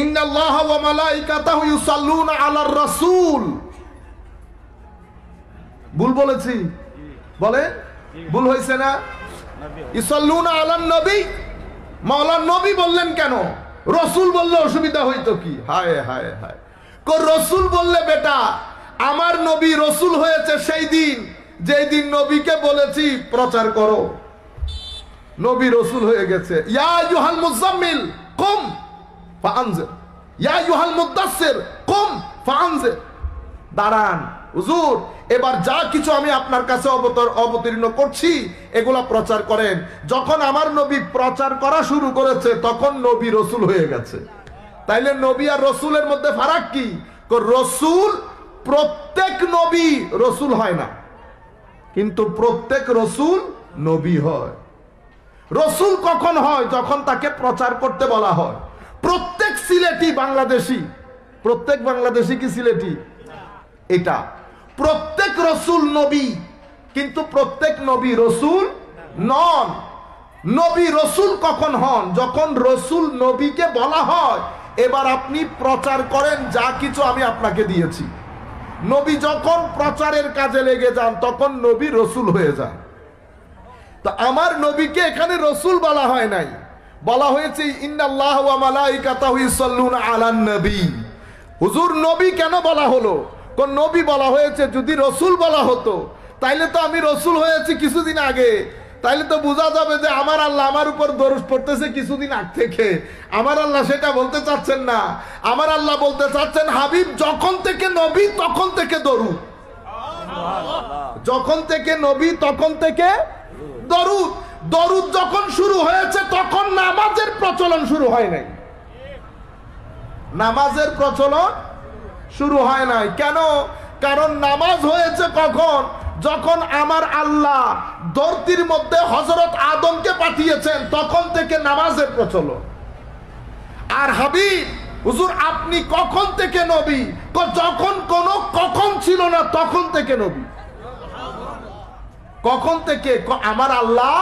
ইন্নাল্লাহা ওয়া মালাইকাতাহু ইউসাল্লুনা আলার রাসূল। ভুল বলেছি? বলে ভুল হয়েছে না? ইউসাল্লুনা আলান নবী, মাওলানা নবী বললেন কেন? রসুল বললে অসুবিধা হইতো কি? হায় হায় হায়, রসুল বললে বেটা আমার নবী রসুল হয়েছে সেই দিন যেই দিন নবীকে বলেছি প্রচার করো, নবী রসুল হয়ে গেছে। ইয়া আইয়ুহাল মুজাম্মিল কুম ফাআনজির, ইয়া আইয়ুহাল মুদাসসির কুম ফাআনজির। দাঁড়ান হুজুর, এবার যা কিছু আমি আপনার কাছে অবতীর্ণ করছি এগুলা প্রচার করেন। যখন আমার নবী প্রচার করা শুরু করেছে তখন নবী রসুল হয়ে গেছে। তাইলে নবী আর রসুলের মধ্যে ফারাক কি? রসুল, প্রত্যেক নবী রসুল হয় না, কিন্তু প্রত্যেক রসুল নবী হয়। রসুল কখন হয়? যখন তাকে প্রচার করতে বলা হয়। প্রত্যেক সিলেটি বাংলাদেশি, প্রত্যেক বাংলাদেশি কি সিলেটি? এটা প্রত্যেক রসুল নবী, কিন্তু প্রত্যেক নবী রসুল নন। নবী রসুল কখন হন? যখন রসুল নবীকে বলা হয় এবার আপনি প্রচার করেন যা কিছু আমি আপনাকে দিয়েছি। নবী যখন প্রচারের কাজে লেগে যান তখন নবী রসুল হয়ে যান। তো আমার নবীকে এখানে রসুল বলা হয় নাই, বলা হয়েছে ইন্নাল্লাহা ওয়া মালাইকাতাহু ইউসাল্লুনা আলান নবী। হুজুর নবী কেন বলা হলো? কোন নবী বলা হয়েছে? যদি রসুল বলা হতো তাইলে তো আমি রসুল হয়েছি কিছুদিন আগে, তাইলে তো বোঝা যাবে যে আমার আল্লাহ আমার উপর দরুদ পড়তেছে কিছুদিন আগ থেকে। আমার আল্লাহ সেটা বলতে চাচ্ছেন না। আমার আল্লাহ বলতে চাচ্ছেন হাবিব যখন থেকে নবী তখন থেকে দরুদ, যখন থেকে নবী তখন থেকে দরুদ। দরুদ যখন শুরু হয়েছে তখন নামাজের প্রচলন শুরু হয় নাই, নামাজের প্রচলন শুরু হয় নাই। কেন? কারণ নামাজ হয়েছে কখন? যখন আমার আল্লাহ ধরতির মধ্যে হযরত আদমকে পাঠিয়েছেন তখন থেকে নামাজের প্রচলন। আর হাবিব হুজুর আপনি কখন থেকে নবী? যখন কোন কখন ছিল না তখন থেকে নবী। কখন থেকে? আমার আল্লাহ,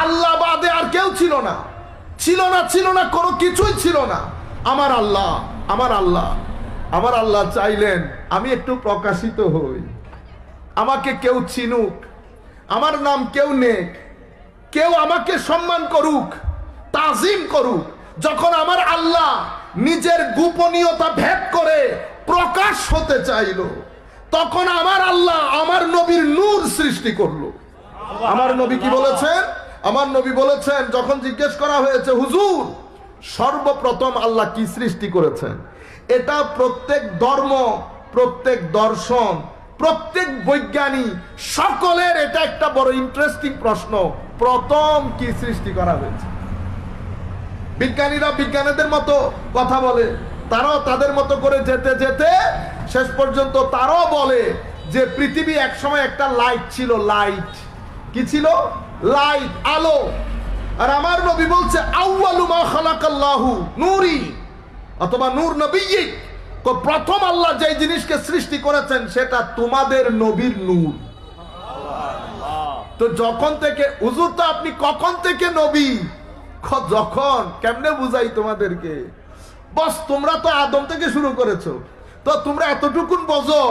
আল্লাহ বাদে আর কেউ ছিল না, ছিল না, ছিল না, কোনো কিছুই ছিল না। আমার আল্লাহ, আমার আল্লাহ, আমার আল্লাহ চাইলেন আমি একটু প্রকাশিত হই, আমাকে কেউ চিনুক, আমার নাম কেউ নেক, কেউ আমাকে সম্মান করুক, তাজিম করুক। যখন আমার আল্লাহ নিজের গোপনীয়তা ভেদ করে প্রকাশ হতে চাইল তখন আমার আল্লাহ আমার নবীর নূর সৃষ্টি করলো। আমার নবী কি বলেছেন? আমার নবী বলেছেন, যখন জিজ্ঞেস করা হয়েছে হুজুর সর্বপ্রথম আল্লাহ কি সৃষ্টি করেছেন, এটা প্রত্যেক ধর্ম, প্রত্যেক দর্শন, প্রত্যেক বৈজ্ঞানিক সকলের এটা একটা বড় ইন্টারেস্টিং প্রশ্ন। প্রথম কি সৃষ্টি করা হয়েছে? বিজ্ঞানীরা বিজ্ঞানীদের মতো কথা বলে, তারাও তাদের মতো করে যেতে যেতে শেষ পর্যন্ত তারাও বলে যে পৃথিবী একসময় একটা লাইট ছিল। লাইট কি ছিল? লাইট, আলো। আর আমার নবী বলছে আউয়ালু মা খালাকাল্লাহু নূরি অথবা নূর নবিয়্যিক, তো প্রথম আল্লাহ যে জিনিসকে সৃষ্টি করেছেন সেটা তোমাদের নবীর নূর। তো যখন থেকে হুজুর তো আপনি কখন থেকে নবী? যখন, কেমনে বুঝাই তোমাদেরকে? বস তোমরা তো আদম থেকে শুরু করেছো, তো তোমরা এতটুকুন বোঝো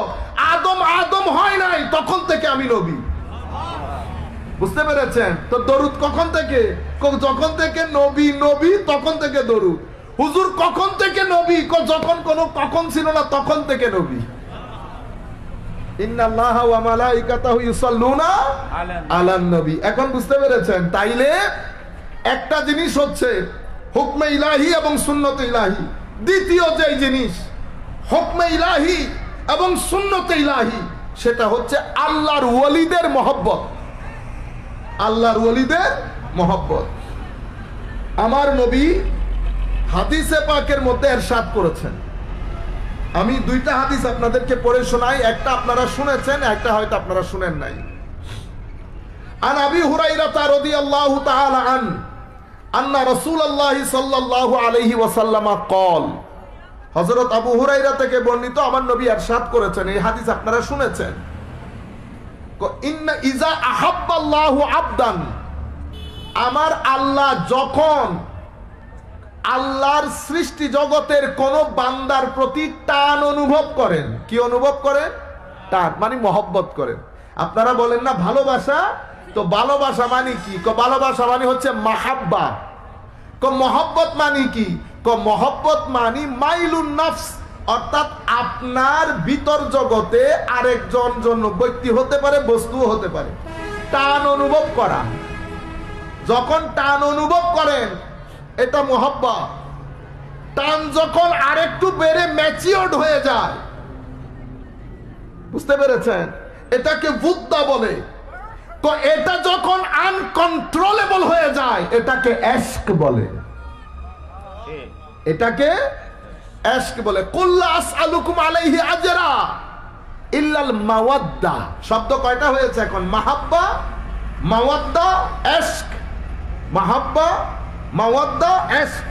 আদম আদম হয় নাই তখন থেকে আমি নবী। বুঝতে পেরেছেন? তো দরুদ কখন থেকে? যখন থেকে নবী নবী তখন থেকে দরুদ। হুজুর কখন থেকে নবী? যখন কোনো কখন ছিল না তখন থেকে নবী। ইন্নাল্লাহা ওয়া মালাইকাতাহু ইউসাল্লুনা আলান নবী। এখন বুঝতে পেরেছেন? তাইলে একটা জিনিস হচ্ছে হুকমে ইলাহি এবং সুন্নতে ইলাহি। দ্বিতীয় যে জিনিস হুকমে ইলাহি এবং সুন্নতে ইলাহি, সেটা হচ্ছে আল্লাহর ওয়ালিদের মহব্বত। আল্লাহর ওয়ালিদের মহব্বত। আমার নবী হাদিসে পাকের মধ্যে ইরশাদ করেছেন, আমি দুইটা হাদিস আপনাদেরকে পড়ে শোনাই, একটা আপনারা শুনেছেন, একটা হয়তো আপনারা শুনেন নাই। আন আবি হুরায়রা রাদিয়াল্লাহু তাআলা আন্না রাসূলুল্লাহ সাল্লাল্লাহু আলাইহি ওয়াসাল্লাম قال, হযরত আবু হুরায়রা থেকে বর্ণিত আমার নবী ইরশাদ করেছেন, এই হাদিস আপনারা শুনেছেন, ইন্না ইজা আহাব্বাল্লাহু আবদান, আমার আল্লাহ যখন আল্লাহর সৃষ্টি জগতের কোন বান্দার প্রতি টান অনুভব করেন। কি অনুভব করেন? টান মানে মহব্বত করেন। আপনারা বলেন না ভালোবাসা, তো ভালোবাসা মানে কি? ভালোবাসা মানে হচ্ছে মাহাব্বা। মহব্বত মানে কি? মহব্বত মানে মাইলুন নফস, অর্থাৎ আপনার ভিতর জগতে আরেকজন জন্য ব্যক্তি হতে পারে, বস্তু হতে পারে, টান অনুভব করা। যখন টান অনুভব করেন এটা মহব্বা। টান যখন আরেকটু বেড়ে ম্যাচিওর্ড হয়ে যায়, বুঝতে পেরেছেন, এটাকে বুদ্ধা বলে। তো এটা যখন আনকন্ট্রোলেবল হয়ে যায় এটাকে এশক বলে। এটাকে এশক বলে। কুল্লা আসআলুকুম আলাইহি আজরা ইল্লাল মাওয়াদ্দা। শব্দ কয়টা হয়েছে এখন? মাহাব্বা, মাওয়াদ্দা, এশক। মাহাব্বা, মাওয়াদ্দা, এশক।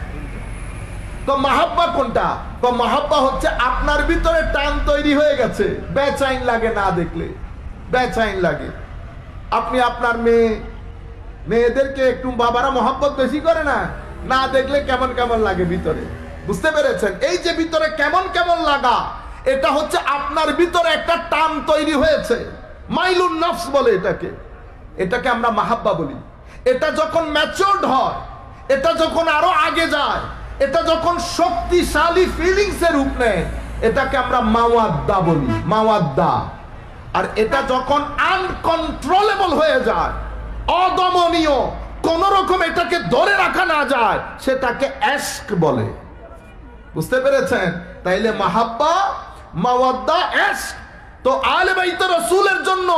তো মাহাব্বা কোনটা? তো মাহাব্বা হচ্ছে আপনার ভিতরে টান তৈরি হয়ে গেছে, বেচাইন লাগে না দেখলে, বেচাইন লাগে। আপনি আপনার মেয়েদেরকে একটু বাবারা মহব্বত বেশি করে না, না দেখলে কেমন কেমন লাগে ভিতরে, বুঝতে পেরেছেন? এই যে ভিতরে কেমন কেমন লাগা, এটা হচ্ছে আপনার ভিতরে একটা টান তৈরি হয়েছে, মাইলুন নফস বলে এটাকে। এটাকে আমরা মাহাব্বা বলি। এটা যখন ম্যাচিওরড হয়, এটা যখন আরো আগে যায়, এটা যখন শক্তিশালী ফিলিংস এর রূপ নেয়, এটাকে আমরা মাওয়াদ্দা বলি, মাওয়াদ্দা। আর এটা যখন আনকন্ট্রোলেবল হয়ে যায়, অদমনীয়, কোন রকম এটাকে ধরে রাখা না যায়, সেটাকে এশক বলে। বুঝতে পেরেছেন? তাইলে মাহাব্বা, মাওয়াদ্দা, এশক। তো আহলে বাইত রাসূলের জন্য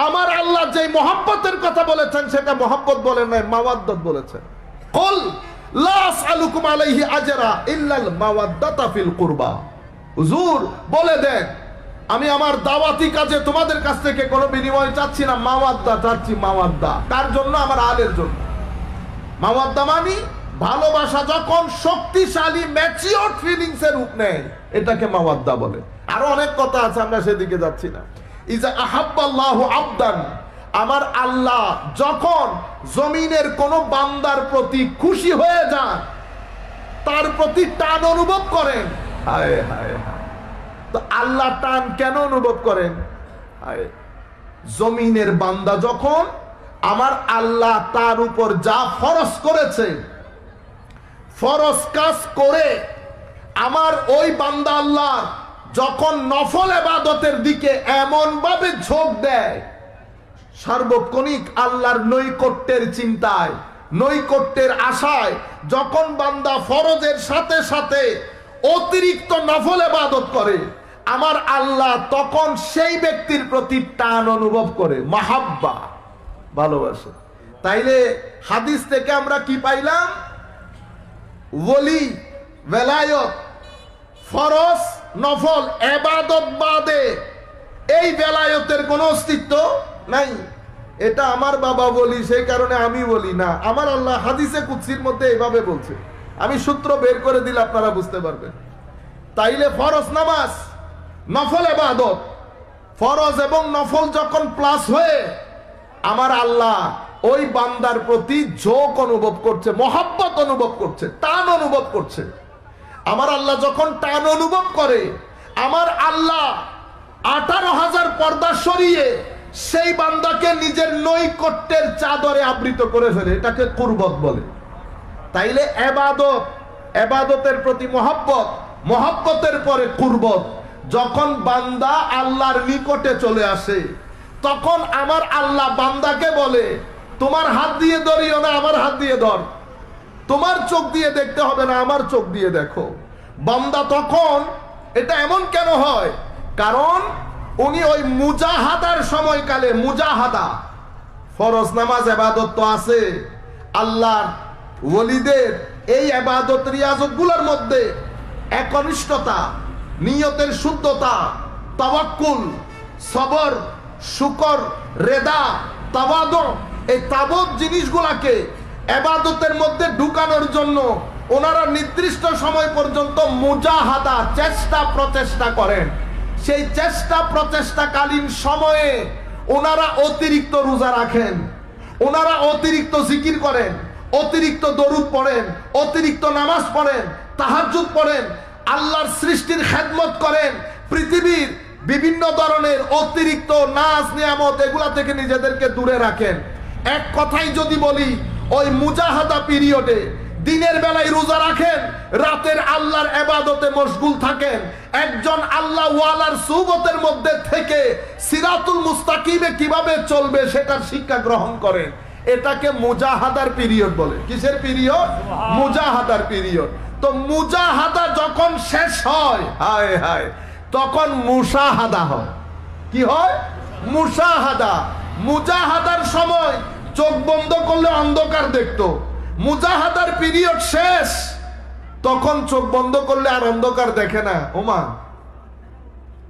আমার আল্লাহ যে মহব্বতের কথা বলেছেন সেটা মহব্বত বলেন নাই, মাওয়াদ্দাত বলেছেন। কুল লা আসআলুকুম আলাইহি আজরা ইল্লাল মাওয়াদ্দাতা ফিল কুরবা। হুজুর বলে দেন, আমি আমার দাওয়াতি কাজে তোমাদের কাছ থেকে কোনো বিনিময় চাচ্ছি না, মাওয়াদ্দা চাচ্ছি। মাওয়াদ্দা কার জন্য? আমার আলের জন্য। মাওয়াদ্দা মানে ভালোবাসা যখন শক্তিশালী ম্যাচিওরড ফিলিংস এর রূপ নেয়, এটাকে মাওয়াদ্দা বলে। আরো অনেক কথা আছে, আমরা সেদিকে যাচ্ছি না। ইজা আহাব্বাল্লাহু আবদান, আমার আল্লাহ যখন জমিনের কোন বান্দার প্রতি খুশি হয়ে যান, তার প্রতি টান অনুভব করেন। হায় হায় হায়। তো আল্লাহ টান কেন অনুভব করেন? জমিনের বান্দা যখন আমার আল্লাহ তার উপর যা ফরজ করেছে, ফরজ কাজ করে আমার ওই বান্দা আল্লাহ যখন নফল ইবাদতের দিকে এমন ভাবে ঝোঁক দেয়, সার্বক্ষণিক আল্লাহর নৈকট্যের চিন্তায়, নৈকট্যের আশায় যখন বান্দা ফরজের সাথে সাথে অতিরিক্ত নফল ইবাদত করে, আমার আল্লাহ তখন সেই ব্যক্তির প্রতি টান অনুভব করে, মাহাব্বা, ভালোবাসে। তাইলে হাদিস থেকে আমরা কি পাইলাম? ওলি, বেলায়ত, ফরজ, নফল ইবাদত বাদে এই বেলায়তের কোনো অস্তিত্ব নাই। এটা আমার বাবা বলি, সেই কারণে আমি বলি না, আমার আল্লাহ হাদিসে কুদসির মধ্যে এইভাবে বলছে। আমি সূত্র বের করে দিলে আপনারা বুঝতে পারবেন। তাইলে ফরজ নামাজ, নফল ইবাদত, ফরজ এবং নফল যখন প্লাস হয়ে আমার আল্লাহ ওই বান্দার প্রতি ঝোঁক অনুভব করছে, মহব্বত অনুভব করছে, টান অনুভব করছে। আমার আল্লাহ যখন টান অনুভব করে, আমার আল্লাহ 18,000 পর্দা সরিয়ে সেই বান্দাকে নিজের নৈকট্যের চাদরে আবৃত করে ফেলে, এটাকে কুরবত বলে। তাইলে ইবাদত, ইবাদতের প্রতি মহব্বত, মহব্বতের পরে কুরবত। যখন বান্দা আল্লাহর নিকটে চলে আসে, তখন আমার আল্লাহ বান্দাকে বলে, তোমার হাত দিয়ে ধরিও না, আমার হাত দিয়ে ধর। তোমার চোখ দিয়ে দেখতে হবে না, আমার চোখ দিয়ে দেখো। বান্দা তখন, এটা এমন কেন হয়? কারণ উনি ওই মুজাহাদার সময়কালে, মুজাহাদা ফরজ নামাজ ইবাদত তো আছে, আল্লাহর ওলিদের এই ইবাদত রিয়াজত গুলোর মধ্যে একনিষ্ঠতা, নিয়তের শুদ্ধতা, তাওয়াক্কুল, সবর, শুকর, রেদা, তাওয়াদু, এই তাবৎ জিনিসগুলাকে ইবাদতের মধ্যে ঢুকানোর জন্য ওনারা নির্দিষ্ট সময় পর্যন্ত মুজাহাদা, চেষ্টা প্রচেষ্টা করেন। সেই চেষ্টা প্রচেষ্টাকালীন সময়ে ওনারা অতিরিক্ত রোজা রাখেন, ওনারা অতিরিক্ত জিকির করেন, অতিরিক্ত দরুদ পড়েন, অতিরিক্ত নামাজ পড়েন, তাহাজ্জুদ পড়েন, আল্লাহর সৃষ্টির খেদমত করেন, পৃথিবীর বিভিন্ন ধরনের অতিরিক্ত নাজ নিয়ামত এগুলা থেকে নিজেদেরকে দূরে রাখেন। এক কথাই যদি বলি, ওই মুজাহাদা পিরিয়ডে দিনের বেলায় রোজা রাখেন, রাতের আল্লাহর ইবাদতে মশগুল থাকেন, একজন আল্লাহ ওয়ালার সুবতের মধ্যে থেকে সিরাতুল মুস্তাকিমে কিভাবে চলবে সেটার শিক্ষা গ্রহণ করেন। এটাকে মুজাহাদার পিরিয়ড বলে। কিসের পিরিয়ড? মুজাহাদার পিরিয়ড। তো মুজাহাদা যখন শেষ হয়, হায় হায়, তখন মুশাহাদা হয়। কি হয়? মুশাহাদা। মুজাহাদার সময় চোখ বন্ধ করলে অন্ধকার দেখতো, মুজাহাদার পিরিয়ড শেষ, তখন চোখ বন্ধ করলে আর অন্ধকার দেখে না। ওমা,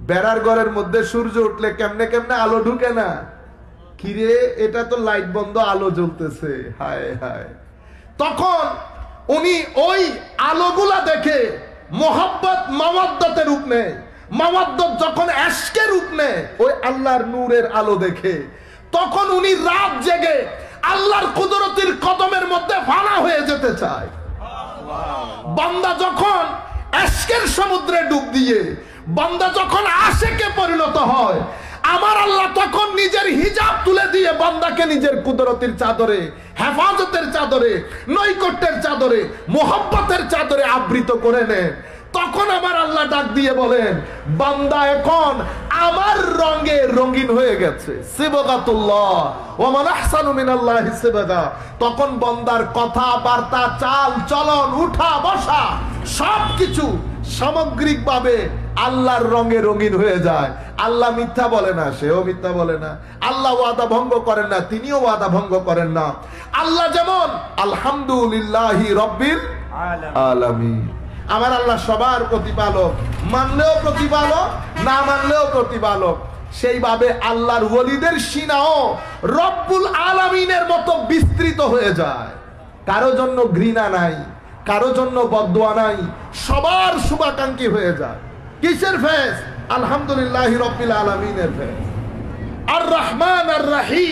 বেড়ার ঘরের মধ্যে সূর্য উঠলে কেমনে কেমনে আলো ঢুকে না, কিরে এটা তো লাইট বন্ধ, আলো জ্বলতেছে, হায় হায়। তখন উনি ওই আলোগুলা দেখে মোহাব্বত মাওয়াদ্দাতের রূপ নেয়, মাওয়াদ্দাত যখন ইশকের রূপ নেয় ওই আল্লাহর নূরের আলো দেখে, তখন উনি রাত জেগে আল্লাহর কুদরতের কদমের মধ্যে ফানা হয়ে যেতে চায়। বান্দা যখন ইশকের সমুদ্রে ডুব দিয়ে বান্দা যখন আশিকে পরিণত হয়, আমার আল্লাহ তখন নিজের হিজাব তুলে দিয়ে বান্দাকে নিজের কুদরতের চাদরে, হেফাজতের চাদরে, নৈকট্যের চাদরে, মোহাব্বতের চাদরে আবৃত করে নেন। তখন আমার আল্লাহ ডাক দিয়ে বলেন, বান্দা এখন আমার রঙে রঙিন হয়ে গেছে। সিবগাতুল্লাহ ওয়া মান আহসানু মিনাল্লাহি সিবগা। তখন বান্দার কথাবার্তা, চাল চলন, উঠা বসা সবকিছু সামগ্রিকভাবে আল্লাহর রঙে রঙিন হয়ে যায়। আল্লাহ মিথ্যা বলে না, সেও মিথ্যা বলে না। আল্লাহ ওয়াদা ভঙ্গ করেন না, তিনিও ওয়াদা ভঙ্গ করেন না। আল্লাহ যেমন আলহামদুলিল্লাহি রাব্বিল আলামিন, আমার আল্লাহ সবার প্রতিপালক, মানলেও প্রতিপালক, না মানলেও প্রতিপালক। সেইভাবে আল্লাহর ওলিদের সিনাও রব্বুল আলামিনের মতো বিস্তৃত হয়ে যায়। কারো জন্য ঘৃণা নাই, কারো জন্য বদদুয়া নাই, সবার শুভাকাঙ্ক্ষী হয়ে যায়। কিসের ফেজ? আলহামদুলিল্লাহি রাব্বিল আলামিনের ফেজ। আর রহমান আর রহিম।